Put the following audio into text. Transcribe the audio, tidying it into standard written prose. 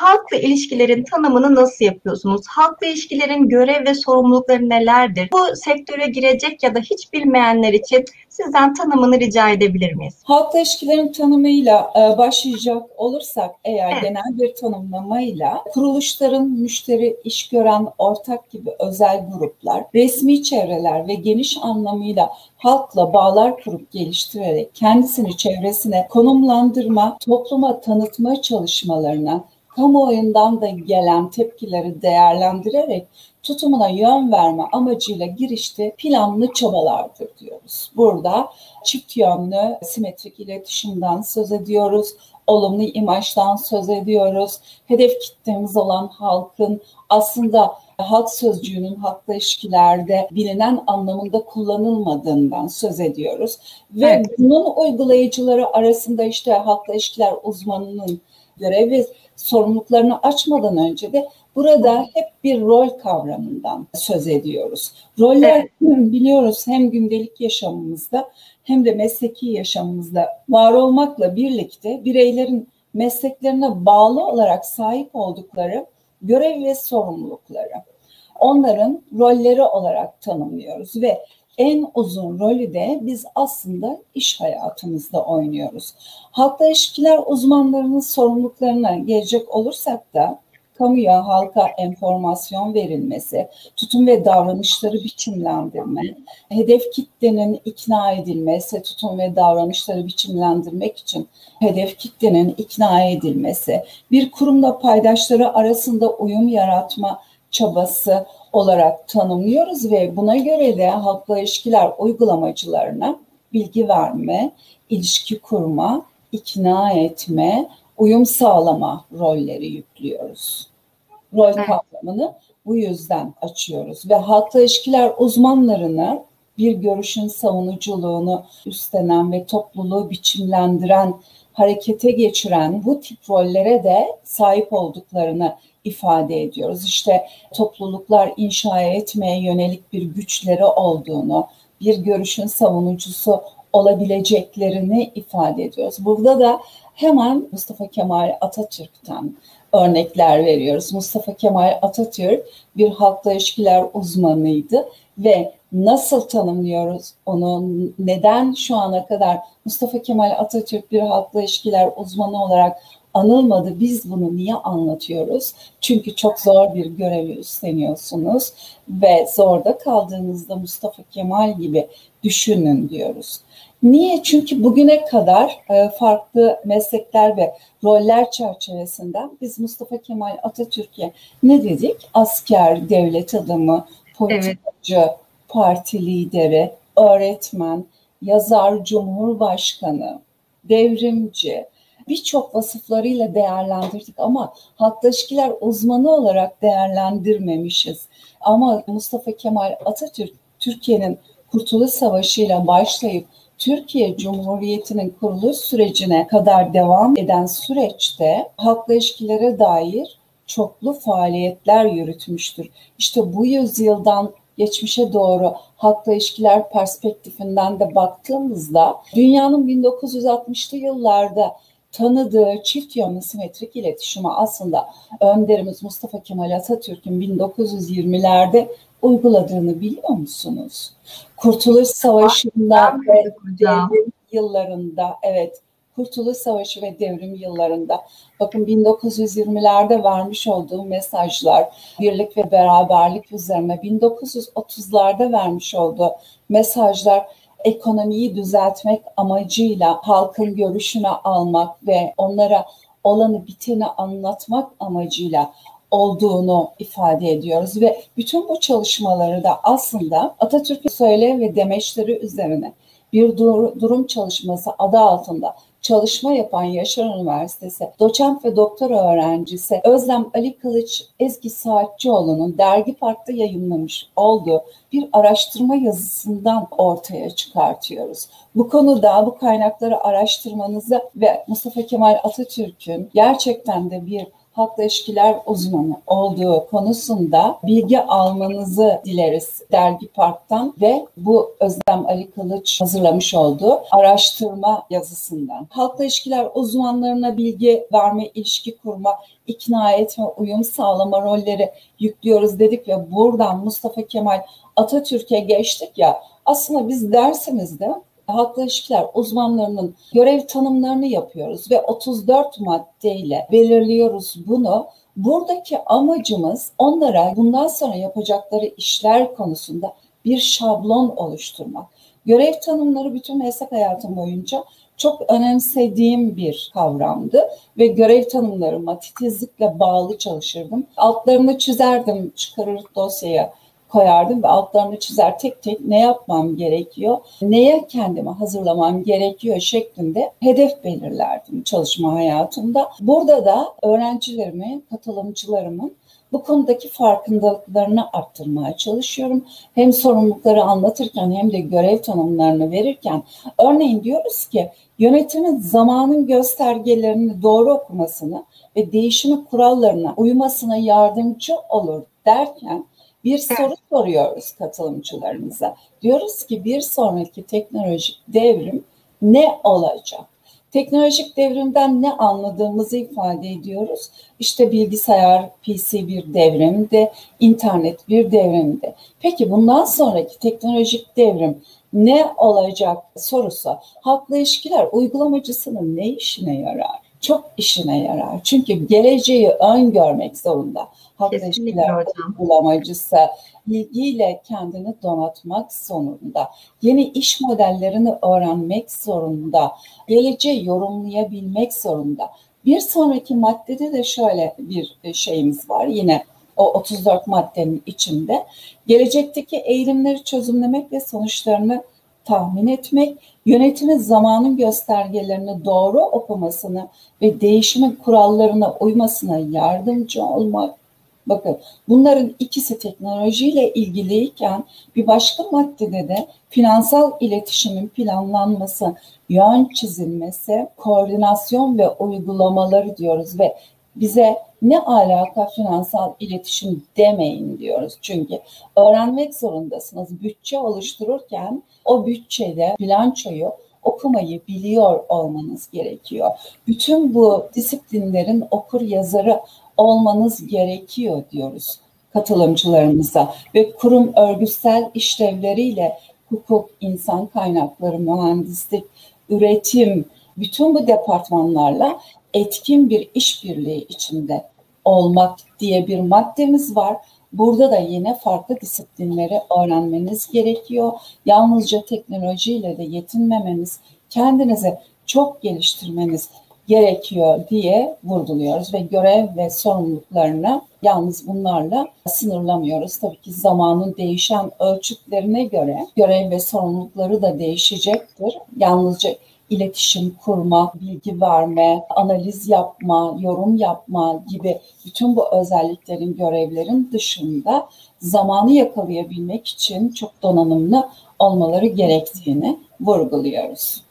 Halkla ilişkilerin tanımını nasıl yapıyorsunuz? Halkla ilişkilerin görev ve sorumlulukları nelerdir? Bu sektöre girecek ya da hiç bilmeyenler için sizden tanımını rica edebilir miyiz? Halkla ilişkilerin tanımıyla başlayacak olursak eğer Evet, genel bir tanımlamayla kuruluşların müşteri, iş gören, ortak gibi özel gruplar, resmi çevreler ve geniş anlamıyla halkla bağlar kurup geliştirerek kendisini çevresine konumlandırma, topluma tanıtma çalışmalarına, kamuoyundan da gelen tepkileri değerlendirerek tutumuna yön verme amacıyla girişte planlı çabalardır diyoruz. Burada çift yönlü simetrik iletişimden söz ediyoruz, olumlu imajdan söz ediyoruz. Hedef kitlemiz olan halkın aslında halk sözcüğünün halkla ilişkilerde bilinen anlamında kullanılmadığından söz ediyoruz. Ve evet, bunun uygulayıcıları arasında işte halkla ilişkiler uzmanının görevi sorumluluklarını açmadan önce de burada hep bir rol kavramından söz ediyoruz. Roller evet, biliyoruz hem gündelik yaşamımızda hem de mesleki yaşamımızda var olmakla birlikte bireylerin mesleklerine bağlı olarak sahip oldukları görev ve sorumlulukları. Onların rolleri olarak tanımlıyoruz ve en uzun rolü de biz aslında iş hayatımızda oynuyoruz. Halkla ilişkiler uzmanlarının sorumluluklarına gelecek olursak da kamuya, halka enformasyon verilmesi, tutum ve davranışları biçimlendirme, hedef kitlenin ikna edilmesi, tutum ve davranışları biçimlendirmek için hedef kitlenin ikna edilmesi, bir kurumla paydaşları arasında uyum yaratma çabası olarak tanımlıyoruz ve buna göre de halkla ilişkiler uygulamacılarına bilgi verme, ilişki kurma, ikna etme, uyum sağlama rolleri yüklüyoruz. Rol evet. kavramını bu yüzden açıyoruz ve halkla ilişkiler uzmanlarını bir görüşün savunuculuğunu üstlenen ve topluluğu biçimlendiren, harekete geçiren bu tip rollere de sahip olduklarını ifade ediyoruz. İşte topluluklar inşa etmeye yönelik bir güçleri olduğunu, bir görüşün savunucusu olabileceklerini ifade ediyoruz. Burada da hemen Mustafa Kemal Atatürk'ten örnekler veriyoruz. Mustafa Kemal Atatürk bir halkla ilişkiler uzmanıydı ve nasıl tanımlıyoruz onu, neden şu ana kadar Mustafa Kemal Atatürk bir halkla ilişkiler uzmanı olarak anılmadı, biz bunu niye anlatıyoruz? Çünkü çok zor bir görevi üstleniyorsunuz ve zorda kaldığınızda Mustafa Kemal gibi düşünün diyoruz. Niye? Çünkü bugüne kadar farklı meslekler ve roller çerçevesinden biz Mustafa Kemal Atatürk'e ne dedik? Asker, devlet adamı, Evet. politikacı, parti lideri, öğretmen, yazar, cumhurbaşkanı, devrimci, birçok vasıflarıyla değerlendirdik ama halkla ilişkiler uzmanı olarak değerlendirmemişiz. Ama Mustafa Kemal Atatürk Türkiye'nin Kurtuluş Savaşı ile başlayıp Türkiye Cumhuriyeti'nin kuruluş sürecine kadar devam eden süreçte halkla ilişkilere dair çoklu faaliyetler yürütmüştür. İşte bu yüzyıldan geçmişe doğru halkla ilişkiler perspektifinden de baktığımızda dünyanın 1960'lı yıllarda tanıdığı çift yönlü simetrik iletişimi aslında önderimiz Mustafa Kemal Atatürk'ün 1920'lerde uyguladığını biliyor musunuz? Kurtuluş Savaşı'nda ve Anladık hocam. devrim yıllarında, evet, Kurtuluş Savaşı ve devrim yıllarında, bakın 1920'lerde vermiş olduğu mesajlar, birlik ve beraberlik üzerine, 1930'larda vermiş olduğu mesajlar, ekonomiyi düzeltmek amacıyla halkın görüşünü almak ve onlara olanı biteni anlatmak amacıyla olduğunu ifade ediyoruz ve bütün bu çalışmaları da aslında Atatürk'ün söyle ve demeçleri üzerine bir durum çalışması adı altında çalışma yapan Yaşar Üniversitesi doçent ve doktora öğrencisi Özlem Ali Kılıç Ezgi Saatçioğlu'nun Dergi Park'ta yayınlamış olduğu bir araştırma yazısından ortaya çıkartıyoruz. Bu konuda bu kaynakları araştırmanızı ve Mustafa Kemal Atatürk'ün gerçekten de bir halkla ilişkiler uzmanı olduğu konusunda bilgi almanızı dileriz Dergi Park'tan ve bu Özlem Ali Kılıç hazırlamış olduğu araştırma yazısından. Halkla ilişkiler uzmanlarına bilgi verme, ilişki kurma, ikna etme, uyum sağlama rolleri yüklüyoruz dedik ve buradan Mustafa Kemal Atatürk'e geçtik ya, aslında biz dersimizde halkla ilişkiler uzmanlarının görev tanımlarını yapıyoruz ve 34 maddeyle belirliyoruz bunu. Buradaki amacımız onlara bundan sonra yapacakları işler konusunda bir şablon oluşturmak. Görev tanımları bütün meslek hayatım boyunca çok önemsediğim bir kavramdı ve görev tanımlarıma titizlikle bağlı çalışırdım. Altlarını çizerdim, çıkarır dosyaya koyardım ve altlarını çizer tek tek ne yapmam gerekiyor, neye kendimi hazırlamam gerekiyor şeklinde hedef belirlerdim çalışma hayatımda. Burada da öğrencilerimi, katılımcılarımın bu konudaki farkındalıklarını arttırmaya çalışıyorum. Hem sorumlulukları anlatırken hem de görev tanımlarını verirken örneğin diyoruz ki yönetimin zamanın göstergelerini doğru okumasını ve değişimi kurallarına uymasına yardımcı olur derken bir soru soruyoruz katılımcılarımıza. Diyoruz ki bir sonraki teknolojik devrim ne olacak? Teknolojik devrimden ne anladığımızı ifade ediyoruz. İşte bilgisayar, PC bir devrimdi, internet bir devrimdi. Peki bundan sonraki teknolojik devrim ne olacak sorusu halkla ilişkiler uygulamacısının ne işine yarar? Çok işine yarar. Çünkü geleceği öngörmek zorunda. Halkla ilişkiler uygulamacısı bilgiyle kendini donatmak zorunda. Yeni iş modellerini öğrenmek zorunda. Geleceği yorumlayabilmek zorunda. Bir sonraki maddede de şöyle bir şeyimiz var. Yine o 34 maddenin içinde gelecekteki eğilimleri çözümlemek ve sonuçlarını tahmin etmek, yönetimin zamanın göstergelerini doğru okumasını ve değişimin kurallarına uymasına yardımcı olmak. Bakın bunların ikisi teknolojiyle ilgiliyken bir başka maddede de finansal iletişimin planlanması, yön çizilmesi, koordinasyon ve uygulamaları diyoruz ve bize ne alaka finansal iletişim demeyin diyoruz. Çünkü öğrenmek zorundasınız. Bütçe oluştururken o bütçede bilançoyu okumayı biliyor olmanız gerekiyor. Bütün bu disiplinlerin okur yazarı olmanız gerekiyor diyoruz katılımcılarımıza ve kurum örgütsel işlevleriyle hukuk, insan kaynakları, mühendislik, üretim, bütün bu departmanlarla etkin bir işbirliği içinde olmak diye bir maddemiz var. Burada da yine farklı disiplinleri öğrenmeniz gerekiyor. Yalnızca teknolojiyle de yetinmemeniz, kendinizi çok geliştirmeniz gerekiyor diye vurguluyoruz ve görev ve sorumluluklarını yalnız bunlarla sınırlamıyoruz. Tabii ki zamanın değişen ölçütlerine göre görev ve sorumlulukları da değişecektir. Yalnızca iletişim kurma, bilgi verme, analiz yapma, yorum yapma gibi bütün bu özelliklerin, görevlerin dışında zamanı yakalayabilmek için çok donanımlı olmaları gerektiğini vurguluyoruz.